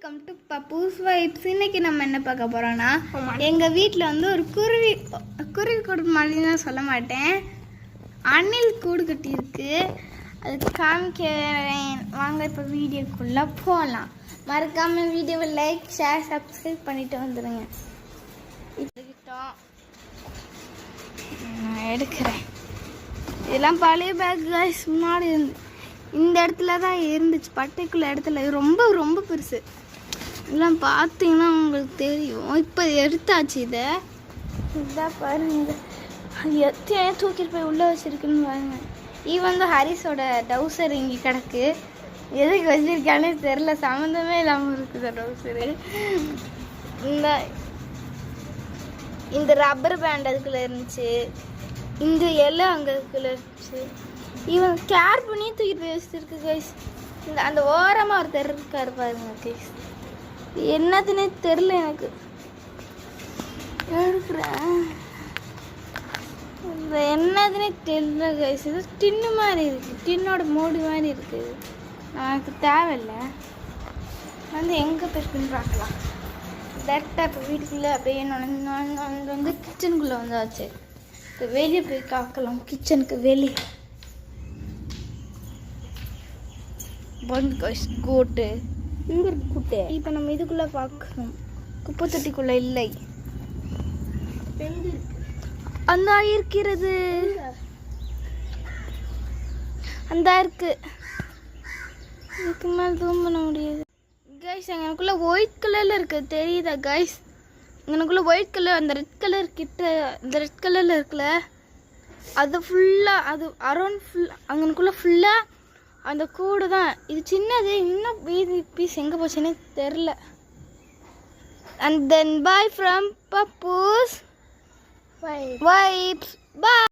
Welcome to பப்பூஸ் vibes. இன்னைக்கு நம்ம என்ன பார்க்க போறோம்னா, எங்கள் வீட்டில் வந்து ஒரு குருவி கூடு மாதிரி தான் சொல்ல மாட்டேன், அணில் கூடு கட்டி இருக்கு. அதுக்கு காமிக்கிறேன் வாங்க. இப்போ வீடியோக்குள்ளே போகலாம். மறக்காமல் வீடியோவை லைக் ஷேர் சப்ஸ்கிரைப் பண்ணிட்டு வந்துடுங்க. எடுத்துக்கிட்டோம், நான் எடுக்கிறேன். இதெல்லாம் பழைய பேக் காய்ஸ். முன்னாடி இந்த இடத்துல தான் இருந்துச்சு, பட்டைக்குள்ள இடத்துல. ரொம்ப ரொம்ப பெருசு. இதெல்லாம் பார்த்தீங்கன்னா உங்களுக்கு தெரியும். இப்போ எடுத்தாச்சு. இதான் பாருங்க, அது எத்தையே தூக்கிட்டு போய் உள்ளே வச்சுருக்குன்னு பாருங்க. வந்து ஹரிஸோட டவுசர் இங்கே கிடக்கு. எதுக்கு வச்சிருக்கானே தெரில, சம்மந்தமே இல்லாமல் இருக்குது டவுசரு. இந்த ரப்பர் பேண்ட் அதுக்குள்ளே இருந்துச்சு, இந்த எல்லாம் அங்கே அதுக்குள்ளே இருந்துச்சு. இவன் கேர் பண்ணி தூக்கிட்டு போய் வச்சுருக்கு கைஸ். அந்த ஓரமாக ஒரு இருக்காரு பாருங்க கைஸ். என்னதுன்னே தெரில எனக்கு. எடுக்கிறேன், என்னதுன்னே தெரியல கைஸ். இது டின்னு மாதிரி இருக்குது, டின்னோட மூடி மாதிரி இருக்குது. எனக்கு தேவையில்லை. எங்கே போயிருக்குன்னு பார்க்கலாம். டேரெக்டாக இப்போ வீட்டுக்குள்ளே அப்படியே வந்து கிச்சனுக்குள்ளே வந்தாச்சு. இப்போ வெளியே போய் காக்கலாம். கிச்சனுக்கு வெளியே கூட்டு இங்கே இருக்கு. கூட்டு இப்போ நம்ம இதுக்குள்ளே பார்க்கணும். குப்பை தொட்டிக்குள்ளே இல்லை, அந்த இருக்கிறது, அந்த இருக்கு. இதுக்கு மேலே தூம் பண்ண முடியாது கைஸ். எனக்குள்ளே ஒயிட் கலரில் இருக்குது, தெரியுதா கைஸ்? எனக்குள்ளே ஒயிட் கலர், அந்த ரெட் கலர் கிட்ட, இந்த ரெட் கலரில் இருக்குல்ல, அது ஃபுல்லாக, அது அரௌண்ட் அங்கனுக்குள்ளே ஃபுல்லாக அந்த கூடு தான். இது சின்னது, இன்னும் மீதி பீஸ் எங்கே போச்சுன்னே தெரில. And then bye from Pappu's vibes. Bye.